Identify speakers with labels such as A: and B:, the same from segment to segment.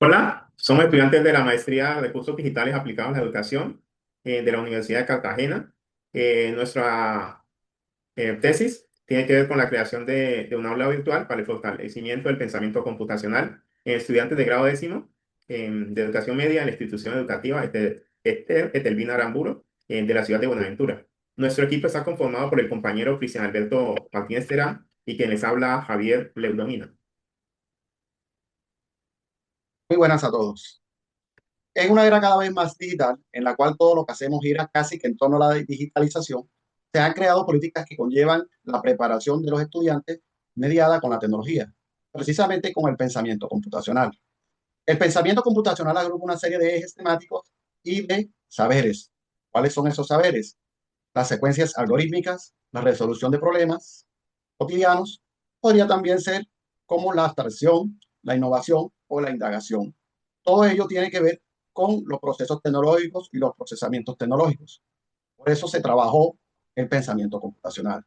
A: Hola, somos estudiantes de la Maestría de Recursos Digitales Aplicados a la Educación de la Universidad de Cartagena. Nuestra tesis tiene que ver con la creación de un aula virtual para el fortalecimiento del pensamiento computacional en estudiantes de grado décimo de educación media en la institución educativa Etelvina Aramburo de la ciudad de Buenaventura. Nuestro equipo está conformado por el compañero Cristian Alberto Martínez Terán y quien les habla Javier Leudomina.
B: Muy buenas a todos. En una era cada vez más digital, en la cual todo lo que hacemos gira casi que en torno a la digitalización, se han creado políticas que conllevan la preparación de los estudiantes mediada con la tecnología, precisamente con el pensamiento computacional. El pensamiento computacional agrupa una serie de ejes temáticos y de saberes. ¿Cuáles son esos saberes? Las secuencias algorítmicas, la resolución de problemas cotidianos, podría también ser como la abstracción, la innovación o la indagación. Todo ello tiene que ver con los procesos tecnológicos y los procesamientos tecnológicos. Por eso se trabajó el pensamiento computacional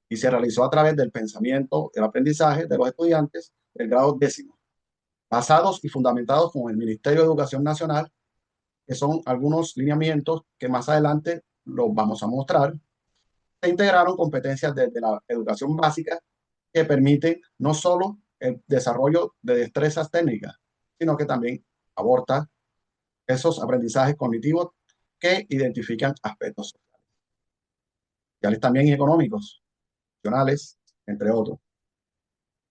B: y se realizó a través del pensamiento, el aprendizaje de los estudiantes del grado décimo, basados y fundamentados con el Ministerio de Educación Nacional, que son algunos lineamientos que más adelante los vamos a mostrar. Se integraron competencias desde la educación básica que permiten no solo el desarrollo de destrezas técnicas, sino que también aborda esos aprendizajes cognitivos que identifican aspectos sociales también y económicos, emocionales, entre otros.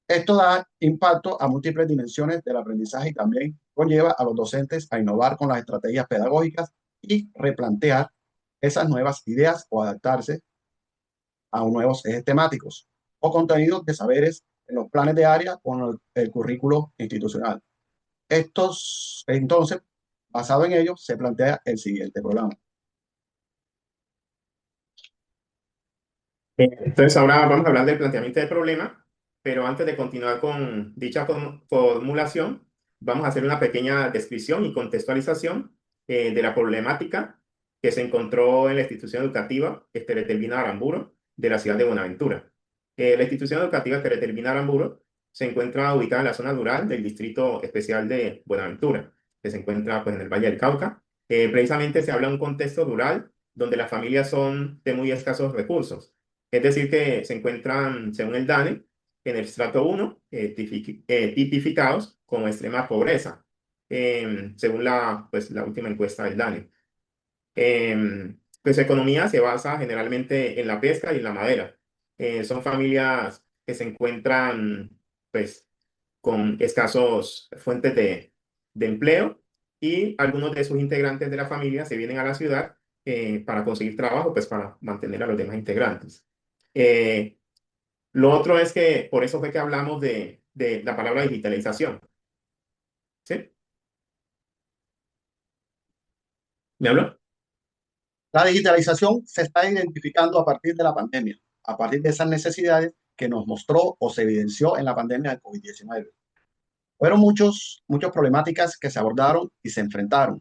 B: Esto da impacto a múltiples dimensiones del aprendizaje y también conlleva a los docentes a innovar con las estrategias pedagógicas y replantear esas nuevas ideas o adaptarse a nuevos ejes temáticos o contenidos de saberes en los planes de área con el currículo institucional. Entonces, basado en ello, se plantea el siguiente programa.
A: Entonces ahora vamos a hablar del planteamiento del problema, pero antes de continuar con dicha formulación, vamos a hacer una pequeña descripción y contextualización de la problemática que se encontró en la institución educativa Esteretelvina Aramburo de la ciudad de Buenaventura. La institución educativa Esteretelvina Aramburo se encuentra ubicada en la zona rural del Distrito Especial de Buenaventura, que se encuentra pues, en el Valle del Cauca. Precisamente se habla de un contexto rural donde las familias son de muy escasos recursos, es decir, que se encuentran, según el DANE, en el estrato 1, tipificados como extrema pobreza, según pues, la última encuesta del DANE. Pues su economía se basa generalmente en la pesca y en la madera. Son familias que se encuentran pues, con escasos fuentes de empleo y algunos de sus integrantes de la familia se vienen a la ciudad para conseguir trabajo, pues para mantener a los demás integrantes. Eh, lo otro es que por eso fue que hablamos de la palabra digitalización. ¿Sí? ¿Me habló?
B: La digitalización se está identificando a partir de la pandemia, a partir de esas necesidades que nos mostró o se evidenció en la pandemia de COVID-19. Fueron muchas problemáticas que se abordaron y se enfrentaron.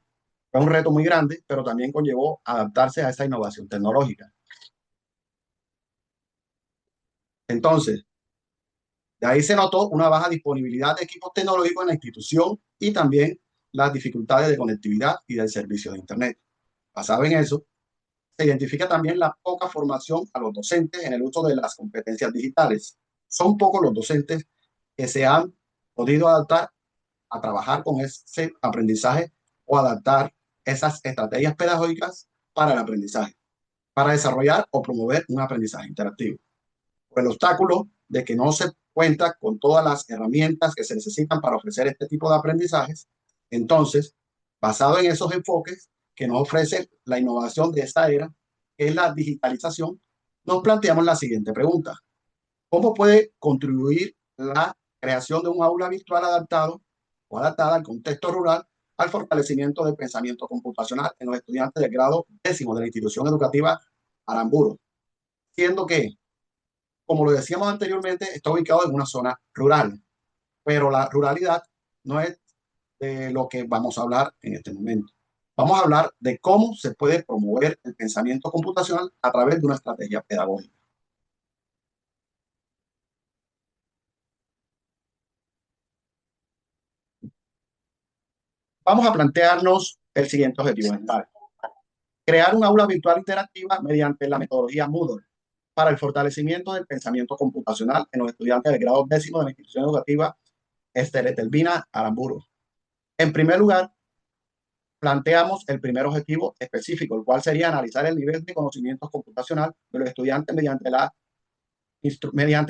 B: Fue un reto muy grande, pero también conllevó adaptarse a esa innovación tecnológica. Entonces, de ahí se notó una baja disponibilidad de equipos tecnológicos en la institución y también las dificultades de conectividad y del servicio de Internet. Basado en eso, se identifica también la poca formación a los docentes en el uso de las competencias digitales. Son pocos los docentes que se han podido adaptar a trabajar con ese aprendizaje o adaptar esas estrategias pedagógicas para el aprendizaje, para desarrollar o promover un aprendizaje interactivo. Por el obstáculo de que no se cuenta con todas las herramientas que se necesitan para ofrecer este tipo de aprendizajes, entonces, basado en esos enfoques que nos ofrece la innovación de esta era, que es la digitalización, nos planteamos la siguiente pregunta. ¿Cómo puede contribuir la creación de un aula virtual adaptado o adaptada al contexto rural al fortalecimiento del pensamiento computacional en los estudiantes del grado décimo de la institución educativa Aramburo? Siendo que, como lo decíamos anteriormente, está ubicado en una zona rural, pero la ruralidad no es de lo que vamos a hablar en este momento. Vamos a hablar de cómo se puede promover el pensamiento computacional a través de una estrategia pedagógica. Vamos a plantearnos el siguiente objetivo general: crear un aula virtual interactiva mediante la metodología Moodle para el fortalecimiento del pensamiento computacional en los estudiantes del grado décimo de la institución educativa Esteretelvina Aramburu. En primer lugar, planteamos el primer objetivo específico, el cual sería analizar el nivel de conocimientos computacional de los estudiantes mediante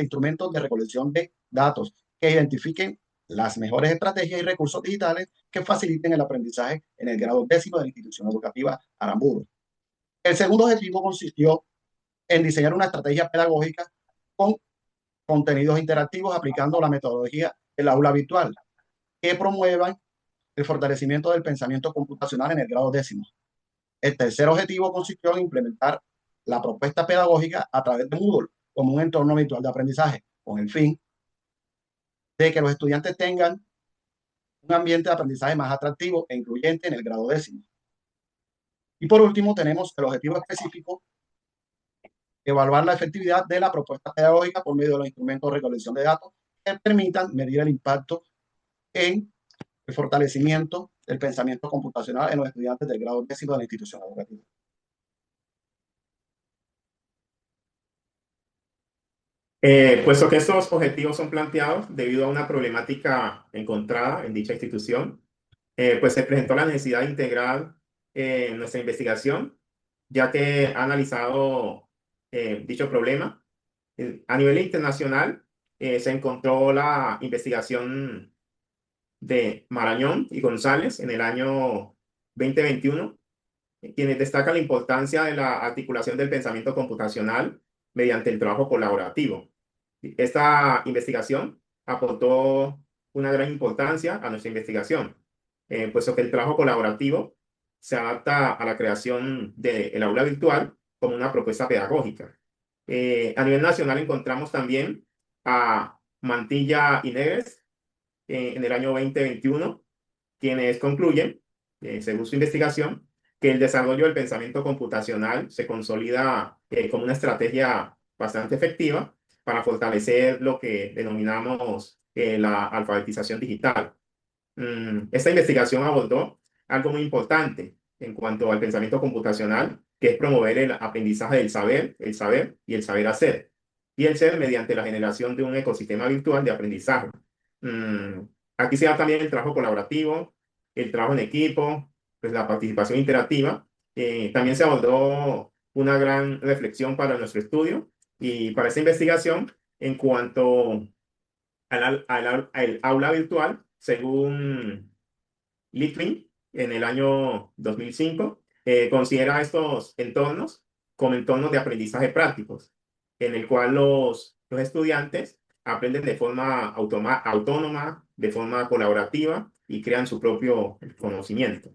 B: instrumentos de recolección de datos que identifiquen las mejores estrategias y recursos digitales que faciliten el aprendizaje en el grado décimo de la institución educativa Aramburu. El segundo objetivo consistió en diseñar una estrategia pedagógica con contenidos interactivos aplicando la metodología del aula virtual que promuevan el fortalecimiento del pensamiento computacional en el grado décimo. El tercer objetivo consistió en implementar la propuesta pedagógica a través de Moodle como un entorno virtual de aprendizaje, con el fin de que los estudiantes tengan un ambiente de aprendizaje más atractivo e incluyente en el grado décimo. Y por último, tenemos el objetivo específico: evaluar la efectividad de la propuesta pedagógica por medio de los instrumentos de recolección de datos que permitan medir el impacto en el fortalecimiento del pensamiento computacional en los estudiantes del grado décimo de la institución educativa.
A: Puesto que estos objetivos son planteados debido a una problemática encontrada en dicha institución, pues se presentó la necesidad de integrar nuestra investigación, ya que ha analizado dicho problema. A nivel internacional, se encontró la investigación de Marañón y González en el año 2021, quienes destacan la importancia de la articulación del pensamiento computacional mediante el trabajo colaborativo. Esta investigación aportó una gran importancia a nuestra investigación, puesto que el trabajo colaborativo se adapta a la creación del aula virtual como una propuesta pedagógica. A nivel nacional encontramos también a Mantilla y Neves en el año 2021, quienes concluyen, según su investigación, que el desarrollo del pensamiento computacional se consolida como una estrategia bastante efectiva para fortalecer lo que denominamos la alfabetización digital. Esta investigación abordó algo muy importante en cuanto al pensamiento computacional, que es promover el aprendizaje del saber, el saber y el saber hacer, y el ser mediante la generación de un ecosistema virtual de aprendizaje. Mm, Aquí se da también el trabajo colaborativo, el trabajo en equipo, pues la participación interactiva. También se abordó una gran reflexión para nuestro estudio y para esta investigación en cuanto al aula virtual, según Litvin, en el año 2005, considera estos entornos como entornos de aprendizaje prácticos, en el cual los estudiantes aprenden de forma autónoma, de forma colaborativa y crean su propio conocimiento.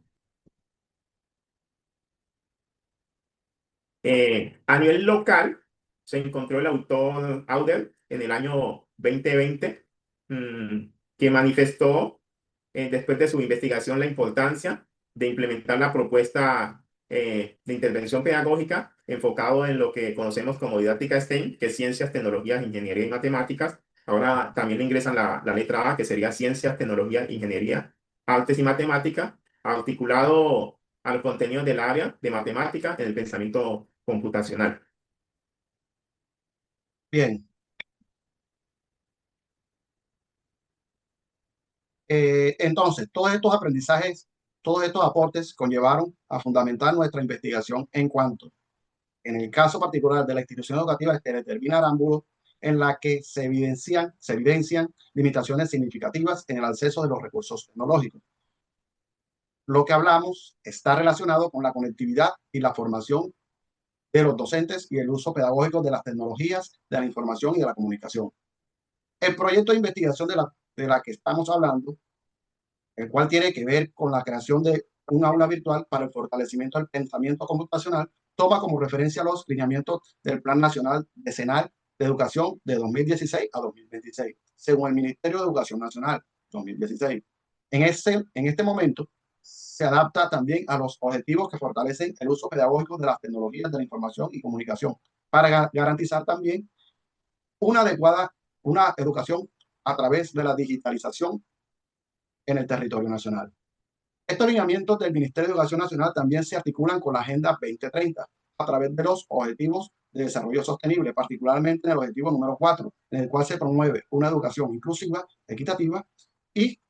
A: A nivel local, se encontró el autor Auder en el año 2020, que manifestó, después de su investigación, la importancia de implementar la propuesta de intervención pedagógica enfocado en lo que conocemos como didáctica STEM, que es ciencias, tecnologías, ingeniería y matemáticas. Ahora también le ingresan la letra A, que sería ciencias, tecnología, ingeniería, artes y matemáticas, articulado al contenido del área de matemática en el pensamiento computacional.
B: Bien, entonces, todos estos aprendizajes, todos estos aportes conllevaron a fundamentar nuestra investigación en cuanto, en el caso particular de la institución educativa que determina Arámbulo, en la que se evidencian limitaciones significativas en el acceso de los recursos tecnológicos. Lo que hablamos está relacionado con la conectividad y la formación de los docentes y el uso pedagógico de las tecnologías de la información y de la comunicación. El proyecto de investigación de la que estamos hablando, el cual tiene que ver con la creación de un aula virtual para el fortalecimiento del pensamiento computacional, toma como referencia los lineamientos del Plan Nacional Decenal de Educación de 2016 a 2026, según el Ministerio de Educación Nacional 2016. En este momento, se adapta también a los objetivos que fortalecen el uso pedagógico de las tecnologías de la información y comunicación para garantizar también una educación a través de la digitalización en el territorio nacional. Estos lineamientos del Ministerio de Educación Nacional también se articulan con la Agenda 2030 a través de los Objetivos de Desarrollo Sostenible, particularmente en el objetivo número 4, en el cual se promueve una educación inclusiva, equitativa y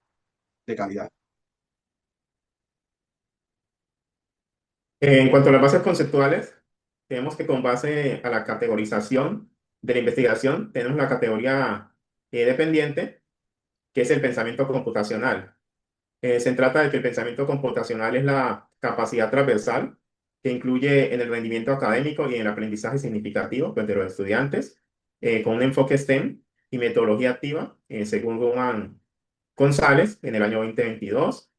B: de calidad.
A: En cuanto a las bases conceptuales, tenemos que con base a la categorización de la investigación, tenemos la categoría dependiente, que es el pensamiento computacional. Se trata de que el pensamiento computacional es la capacidad transversal que incluye en el rendimiento académico y en el aprendizaje significativo pues, de los estudiantes, con un enfoque STEM y metodología activa, según Roman González en el año 2022.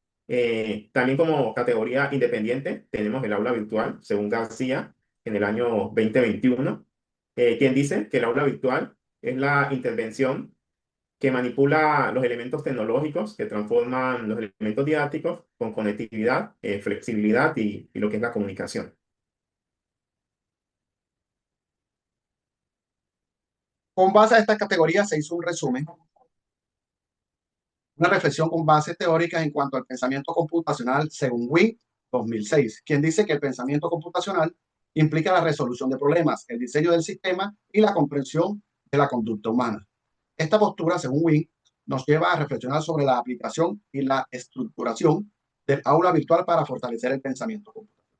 A: También como categoría independiente tenemos el aula virtual, según García, en el año 2021, quien dice que el aula virtual es la intervención que manipula los elementos tecnológicos que transforman los elementos didácticos con conectividad, flexibilidad y lo que es la comunicación.
B: Con base a estas categorías se hizo un resumen, una reflexión con bases teóricas en cuanto al pensamiento computacional según Wing 2006, quien dice que el pensamiento computacional implica la resolución de problemas, el diseño del sistema y la comprensión de la conducta humana. Esta postura, según Wing, nos lleva a reflexionar sobre la aplicación y la estructuración del aula virtual para fortalecer el pensamiento computacional.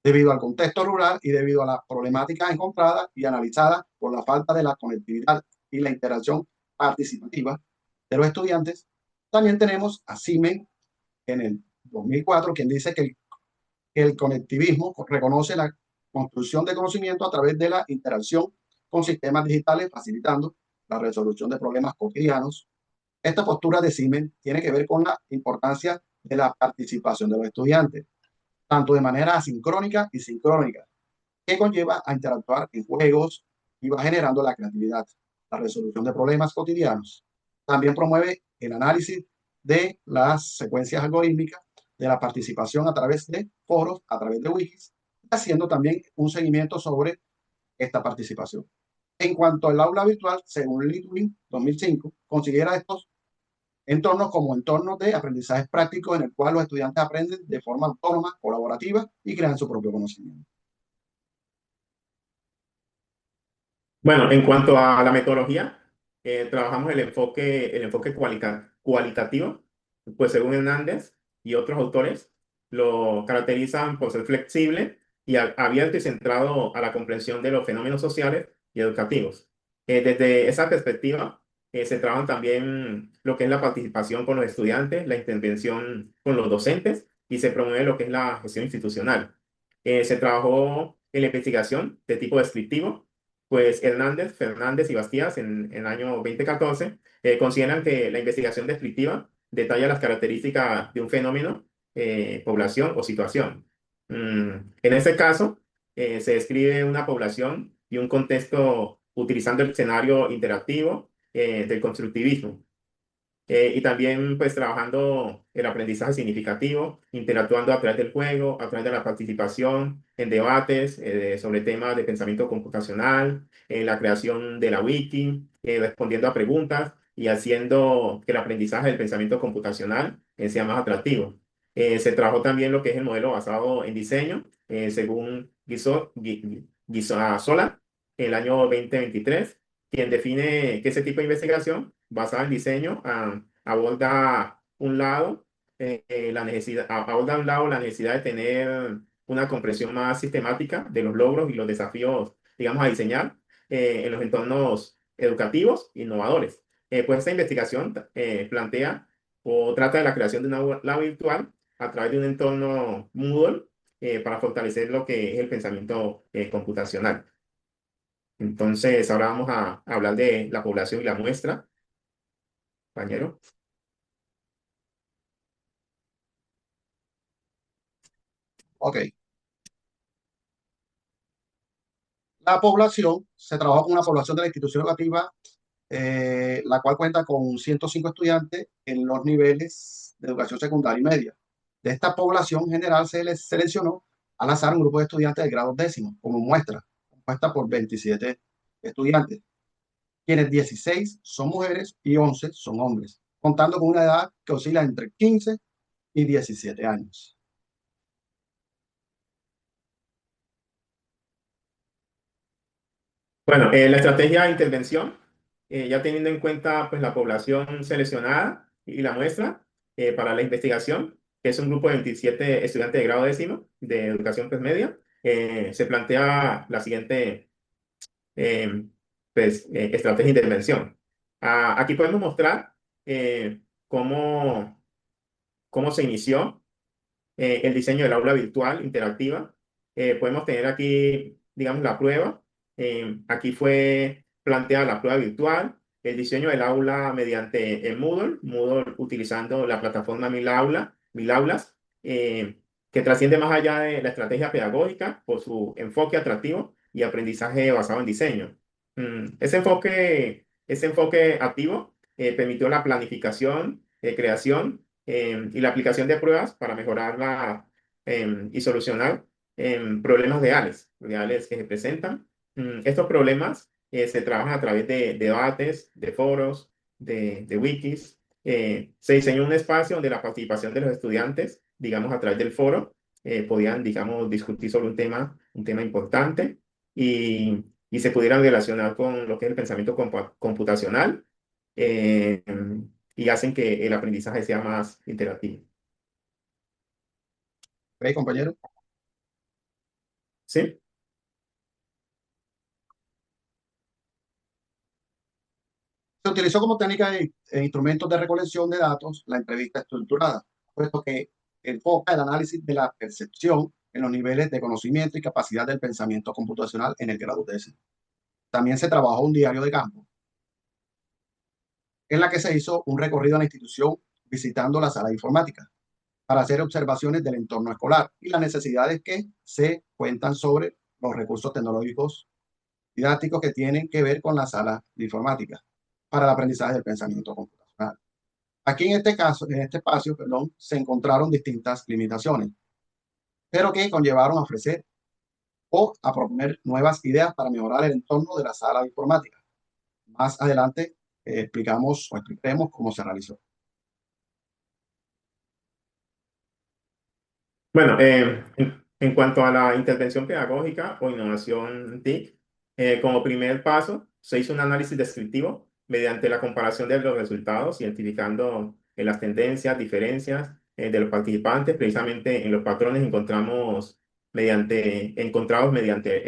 B: Debido al contexto rural y debido a las problemáticas encontradas y analizadas por la falta de la conectividad y la interacción participativa de los estudiantes, también tenemos a Siemens en el 2004, quien dice que el conectivismo reconoce la construcción de conocimiento a través de la interacción con sistemas digitales, facilitando la resolución de problemas cotidianos. Esta postura de Siemens tiene que ver con la importancia de la participación de los estudiantes, tanto de manera asincrónica y sincrónica, que conlleva a interactuar en juegos y va generando la creatividad, la resolución de problemas cotidianos. También promueve el análisis de las secuencias algorítmicas, de la participación a través de foros, a través de wikis, haciendo también un seguimiento sobre esta participación. En cuanto al aula virtual, según Litwin 2005, considera estos entornos como entornos de aprendizaje práctico en el cual los estudiantes aprenden de forma autónoma, colaborativa y crean su propio conocimiento.
A: Bueno, en cuanto a la metodología, trabajamos el enfoque cualitativo, pues según Hernández y otros autores, lo caracterizan por ser flexible y abierto y centrado a la comprensión de los fenómenos sociales y educativos. Desde esa perspectiva, se trabajan también lo que es la participación con los estudiantes, la intervención con los docentes y se promueve lo que es la gestión institucional. Se trabajó en la investigación de tipo descriptivo pues Hernández, Fernández y Bastías en el año 2014 consideran que la investigación descriptiva detalla las características de un fenómeno, población o situación. En este caso, se describe una población y un contexto utilizando el escenario interactivo del constructivismo. Y también pues trabajando el aprendizaje significativo, interactuando a través del juego, a través de la participación en debates sobre temas de pensamiento computacional, la creación de la wiki, respondiendo a preguntas y haciendo que el aprendizaje del pensamiento computacional sea más atractivo. Se trabajó también lo que es el modelo basado en diseño, según Sola, en el año 2023, quien define que ese tipo de investigación basada en diseño aborda un lado la necesidad, aborda un lado la necesidad de tener una comprensión más sistemática de los logros y los desafíos, digamos, a diseñar en los entornos educativos innovadores. Pues esta investigación plantea o trata de la creación de una aula virtual a través de un entorno Moodle para fortalecer lo que es el pensamiento computacional. Entonces, ahora vamos a hablar de la población y la muestra, compañero.
B: Ok. La población, se trabajó con una población de la institución educativa, la cual cuenta con 105 estudiantes en los niveles de educación secundaria y media. De esta población general se les seleccionó al azar un grupo de estudiantes de grado décimo como muestra, compuesta por 27 estudiantes, quienes 16 son mujeres y 11 son hombres, contando con una edad que oscila entre 15 y 17 años.
A: Bueno, la estrategia de intervención, ya teniendo en cuenta pues, la población seleccionada y la muestra para la investigación, que es un grupo de 27 estudiantes de grado décimo de educación pues, media, se plantea la siguiente estrategia de intervención. Aquí podemos mostrar eh, cómo, cómo se inició el diseño del aula virtual interactiva. Podemos tener aquí, digamos, la prueba. Aquí fue planteada la prueba virtual, el diseño del aula mediante Moodle, Moodle utilizando la plataforma Mil Aulas, que trasciende más allá de la estrategia pedagógica por su enfoque atractivo y aprendizaje basado en diseño. Ese enfoque activo permitió la planificación, creación y la aplicación de pruebas para mejorar y solucionar problemas reales que se presentan. Estos problemas se trabajan a través de debates, de foros, de wikis. Se diseñó un espacio donde la participación de los estudiantes, digamos, a través del foro, podían, digamos, discutir sobre un tema importante y se pudieran relacionar con lo que es el pensamiento computacional. eh, y hacen que el aprendizaje sea más interactivo.
B: ¿Ok, compañero?
A: ¿Sí?
B: Se utilizó como técnica e instrumentos de recolección de datos la entrevista estructurada, puesto que enfoca el análisis de la percepción en los niveles de conocimiento y capacidad del pensamiento computacional en el grado décimo. También se trabajó un diario de campo, en la que se hizo un recorrido a la institución visitando la sala de informática para hacer observaciones del entorno escolar y las necesidades que se cuentan sobre los recursos tecnológicos didácticos que tienen que ver con la sala de informática para el aprendizaje del pensamiento computacional. Aquí en este caso, en este espacio, perdón, se encontraron distintas limitaciones, pero que conllevaron a ofrecer o a proponer nuevas ideas para mejorar el entorno de la sala de informática. Más adelante explicamos o explicaremos cómo se realizó.
A: Bueno, en cuanto a la intervención pedagógica o innovación TIC, como primer paso se hizo un análisis descriptivo mediante la comparación de los resultados, identificando las tendencias, diferencias de los participantes. Precisamente en los patrones encontrados mediante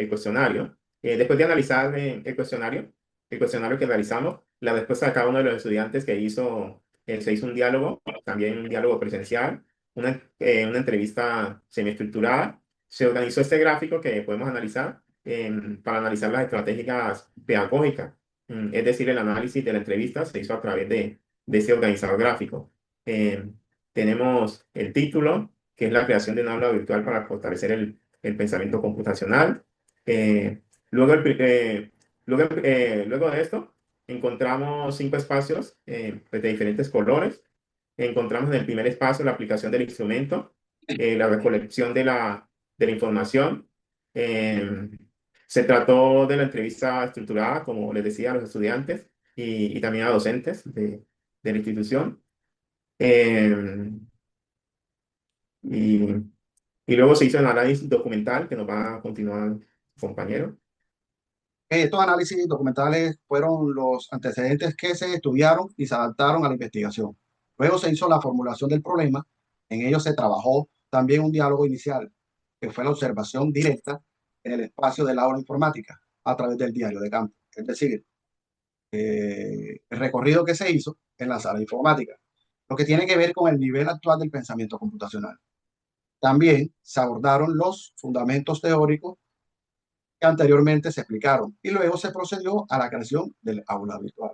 A: el cuestionario. Después de analizar el cuestionario que realizamos, la respuesta de cada uno de los estudiantes se hizo un diálogo, también un diálogo presencial, una entrevista semiestructurada. Se organizó este gráfico que podemos analizar para analizar las estrategias pedagógicas. Es decir, el análisis de la entrevista se hizo a través de ese organizador gráfico. Em, Tenemos el título, que es la creación de una aula virtual para fortalecer el pensamiento computacional. Eh, luego, luego de esto, encontramos 5 espacios pues, de diferentes colores. Encontramos en el primer espacio la aplicación del instrumento, la recolección de la información. Eh, Se trató de la entrevista estructurada, como les decía, a los estudiantes y también a docentes de la institución. Eh, y, y luego se hizo el análisis documental que nos va a continuar el compañero.
B: Estos análisis documentales fueron los antecedentes que se estudiaron y se adaptaron a la investigación. Luego se hizo la formulación del problema. En ello se trabajó también un diálogo inicial, que fue la observación directa en el espacio del aula informática a través del diario de campo. Es decir, el recorrido que se hizo en la sala informática, lo que tiene que ver con el nivel actual del pensamiento computacional. También se abordaron los fundamentos teóricos que anteriormente se explicaron y luego se procedió a la creación del aula virtual.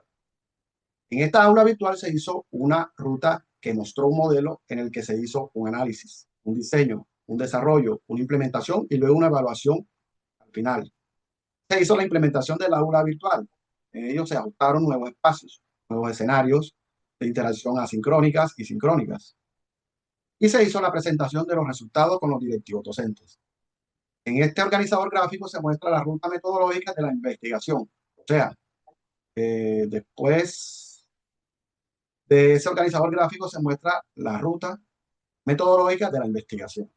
B: En esta aula virtual se hizo una ruta que mostró un modelo en el que se hizo un análisis, un diseño, un desarrollo, una implementación y luego una evaluación al final. Se hizo la implementación del aula virtual. En ello se ajustaron nuevos espacios, nuevos escenarios de interacción asincrónicas y sincrónicas. Y se hizo la presentación de los resultados con los directivos docentes. En este organizador gráfico se muestra la ruta metodológica de la investigación. O sea, después de ese organizador gráfico se muestra la ruta metodológicas de la investigación.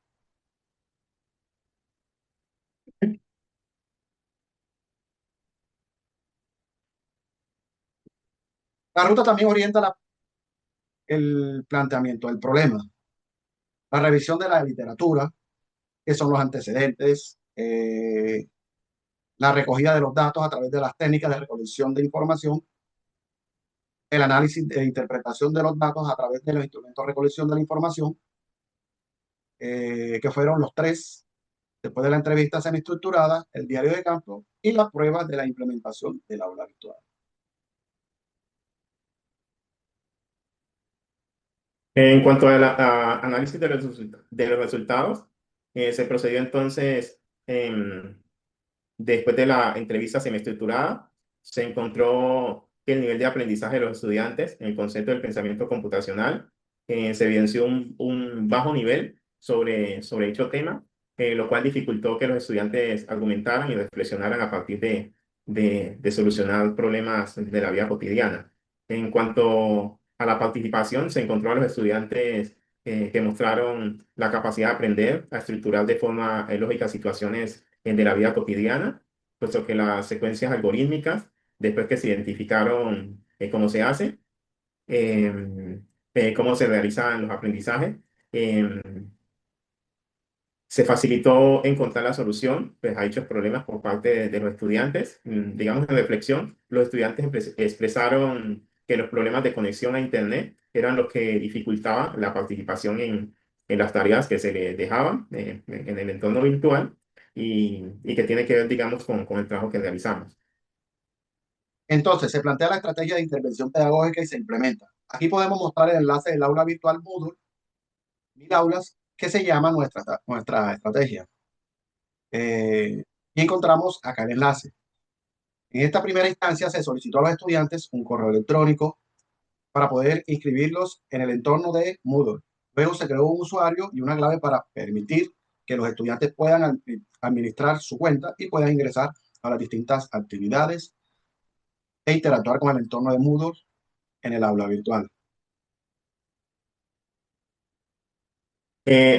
B: La ruta también orienta el planteamiento del problema, la revisión de la literatura, que son los antecedentes, la recogida de los datos a través de las técnicas de recolección de información, el análisis e interpretación de los datos a través de los instrumentos de recolección de la información, que fueron los tres, después de la entrevista semiestructurada, el diario de campo y las pruebas de la implementación del aula virtual.
A: En cuanto a análisis de los resultados, se procedió entonces, después de la entrevista semiestructurada, se encontró que el nivel de aprendizaje de los estudiantes en el concepto del pensamiento computacional se evidenció un bajo nivel sobre dicho tema, lo cual dificultó que los estudiantes argumentaran y reflexionaran a partir de solucionar problemas de la vida cotidiana. En cuanto a la participación, se encontró a los estudiantes que mostraron la capacidad de aprender a estructurar de forma lógica situaciones de la vida cotidiana, puesto que las secuencias algorítmicas, después que se identificaron cómo se hace, cómo se realizan los aprendizajes, em, se facilitó encontrar la solución pues, a dichos problemas por parte de los estudiantes. Digamos, en reflexión, los estudiantes expresaron que los problemas de conexión a Internet eran los que dificultaban la participación en las tareas que se les dejaban en el entorno virtual y que tiene que ver, digamos, con el trabajo que realizamos.
B: Entonces, se plantea la estrategia de intervención pedagógica y se implementa. Aquí podemos mostrar el enlace del aula virtual Moodle, 1000 aulas, que se llama nuestra estrategia. Y encontramos acá el enlace. En esta primera instancia se solicitó a los estudiantes un correo electrónico para poder inscribirlos en el entorno de Moodle. Luego se creó un usuario y una clave para permitir que los estudiantes puedan administrar su cuenta y puedan ingresar a las distintas actividades e interactuar con el entorno de Moodle en el aula virtual.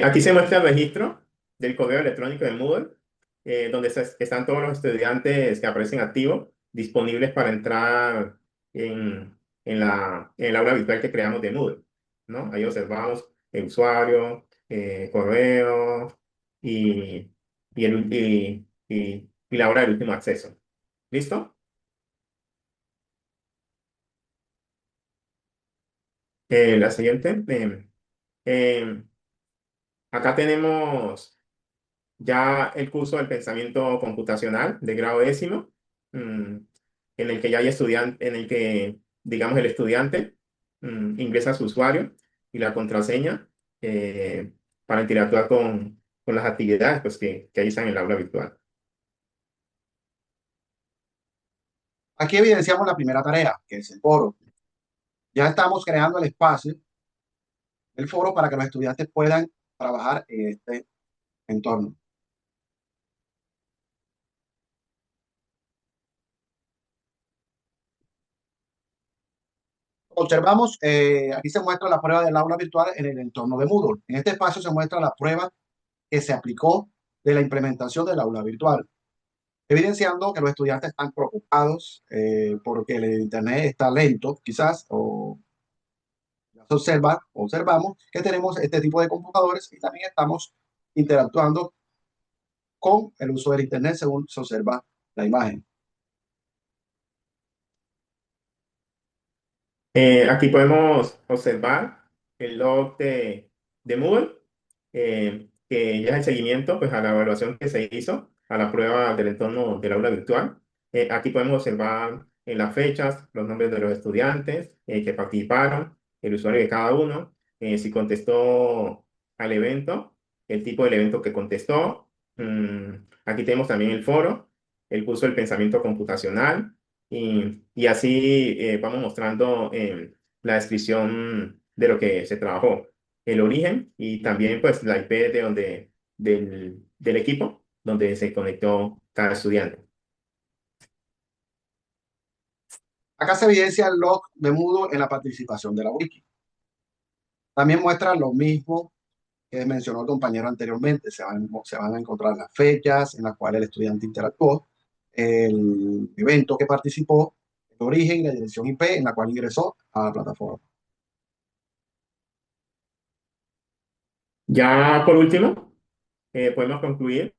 A: Aquí se muestra el registro del correo electrónico de Moodle, donde están todos los estudiantes que aparecen activos, disponibles para entrar en el aula virtual que creamos de Moodle, ¿no? Ahí observamos el usuario, correo y, y la hora del último acceso. ¿Listo? La siguiente. Em, Acá tenemos ya el curso del pensamiento computacional de grado décimo, en el que ya hay estudiante, en el que, digamos, el estudiante ingresa su usuario y la contraseña para interactuar con las actividades pues, que ahí están en el aula virtual.
B: Aquí evidenciamos la primera tarea, que es el foro. Ya estamos creando el espacio, el foro, para que los estudiantes puedan trabajar en este entorno. Observamos, aquí se muestra la prueba del aula virtual en el entorno de Moodle. En este espacio se muestra la prueba que se aplicó de la implementación del aula virtual, evidenciando que los estudiantes están preocupados porque el Internet está lento, quizás, o observamos que tenemos este tipo de computadores y también estamos interactuando con el uso del Internet según se observa la imagen.
A: Aquí podemos observar el log de Moodle, que ya es el seguimiento pues, a la evaluación que se hizo a la prueba del entorno del aula virtual. Aquí podemos observar en las fechas los nombres de los estudiantes que participaron, el usuario de cada uno, si contestó al evento, el tipo del evento que contestó. Aquí tenemos también el foro, el curso del pensamiento computacional y así vamos mostrando la descripción de lo que se trabajó, el origen y también pues la IP del equipo donde se conectó cada estudiante.
B: Acá se evidencia el log de Moodle en la participación de la wiki. También muestra lo mismo, que mencionó el compañero anteriormente. Se van a encontrar las fechas en las cuales el estudiante interactuó, el evento que participó, el origen y la dirección IP en la cual ingresó a la plataforma.
A: Ya por último, podemos concluir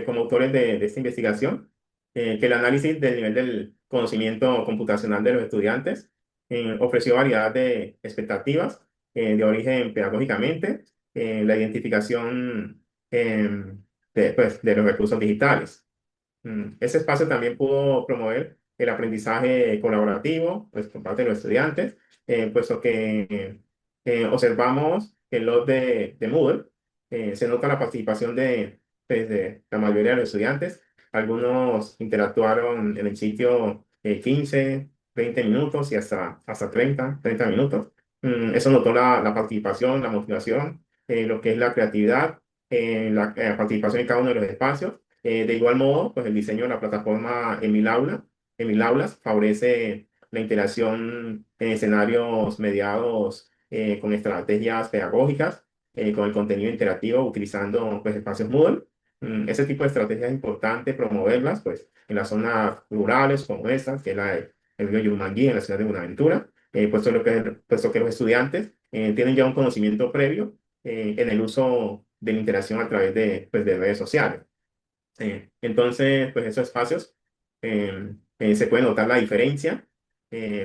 A: como autores de esta investigación que el análisis del nivel del conocimiento computacional de los estudiantes ofreció variedad de expectativas de origen pedagógicamente, la identificación pues, de los recursos digitales. Ese espacio también pudo promover el aprendizaje colaborativo pues, por parte de los estudiantes, puesto que observamos que en los de Moodle se nota la participación pues, de la mayoría de los estudiantes. Algunos interactuaron en el sitio 15, 20 minutos y hasta 30 minutos. Eso notó la participación, la motivación, lo que es la creatividad, la participación en cada uno de los espacios. De igual modo, pues el diseño de la plataforma Emil Aulas favorece la interacción en escenarios mediados con estrategias pedagógicas, con el contenido interactivo utilizando pues, espacios Moodle. Ese tipo de estrategias es importante promoverlas pues, en las zonas rurales como estas, que es el río Yurumangui en la ciudad de Buenaventura, puesto que los estudiantes tienen ya un conocimiento previo en el uso de la interacción a través pues, de redes sociales. Entonces, pues esos espacios se puede notar la diferencia,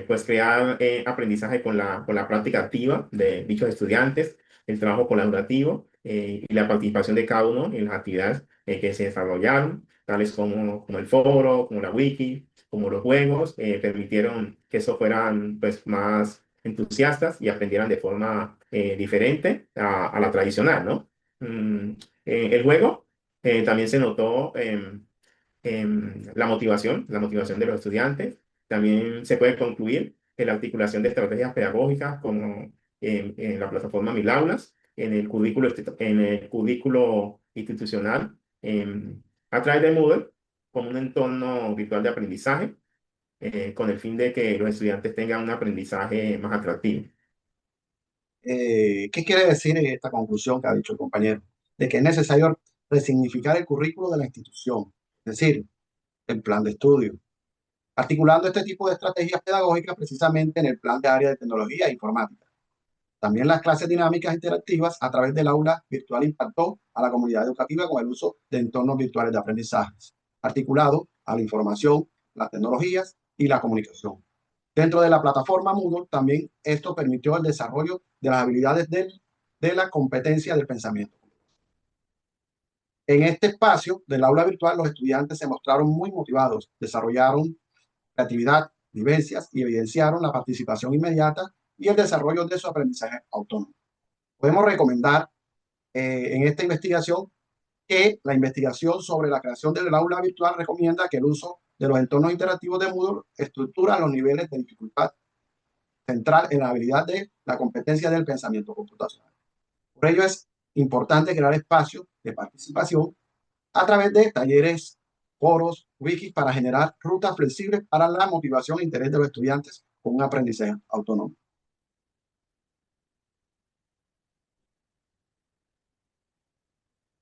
A: pues crear aprendizaje con la práctica activa de dichos estudiantes, el trabajo colaborativo y la participación de cada uno en las actividades que se desarrollaron, tales como el foro, como la wiki, como los juegos, permitieron que eso fueran pues más entusiastas y aprendieran de forma diferente a la tradicional, ¿no? Mm, el juego también se notó la motivación de los estudiantes. También se puede concluir en la articulación de estrategias pedagógicas como en la plataforma Mil Aulas, en el cubículo institucional, a través de Moodle, como un entorno virtual de aprendizaje, con el fin de que los estudiantes tengan un aprendizaje más atractivo.
B: ¿Qué quiere decir esta conclusión que ha dicho el compañero? De que es necesario resignificar el currículo de la institución, es decir, el plan de estudio, articulando este tipo de estrategias pedagógicas precisamente en el plan de área de tecnología e informática. También las clases dinámicas interactivas a través del aula virtual impactó a la comunidad educativa con el uso de entornos virtuales de aprendizaje, articulado a la información, las tecnologías y la comunicación. Dentro de la plataforma Moodle también esto permitió el desarrollo de las habilidades de la competencia del pensamiento. En este espacio del aula virtual, los estudiantes se mostraron muy motivados, desarrollaron creatividad, vivencias y evidenciaron la participación inmediata y el desarrollo de su aprendizaje autónomo. Podemos recomendar en esta investigación que la investigación sobre la creación del aula virtual recomienda que el uso de los entornos interactivos de Moodle estructura los niveles de dificultad central en la habilidad de la competencia del pensamiento computacional. Por ello es importante crear espacios de participación a través de talleres, foros, wikis para generar rutas flexibles para la motivación e interés de los estudiantes con un aprendizaje autónomo.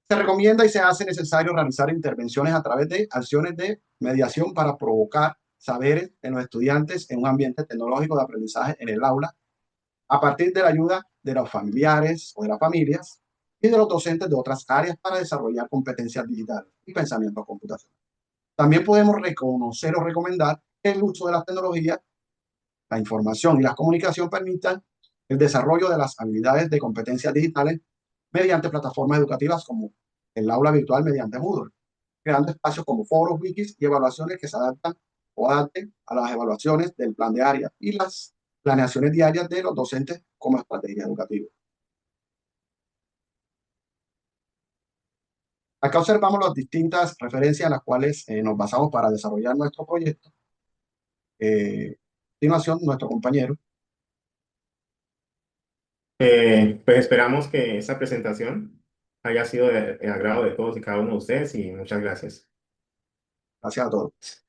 B: Se recomienda y se hace necesario realizar intervenciones a través de acciones de mediación para provocar saberes en los estudiantes en un ambiente tecnológico de aprendizaje en el aula, a partir de la ayuda de los familiares o de las familias y de los docentes de otras áreas para desarrollar competencias digitales y pensamiento computacional. También podemos reconocer o recomendar que el uso de las tecnologías, la información y la comunicación permitan el desarrollo de las habilidades de competencias digitales mediante plataformas educativas como el aula virtual mediante Moodle, creando espacios como foros, wikis y evaluaciones que se adaptan o adapten a las evaluaciones del plan de área y las planeaciones diarias de los docentes como estrategia educativa. Acá observamos las distintas referencias en las cuales nos basamos para desarrollar nuestro proyecto. A continuación, nuestro compañero.
A: Pues esperamos que esta presentación haya sido de agrado de todos y cada uno de ustedes y muchas gracias.
B: Gracias a todos.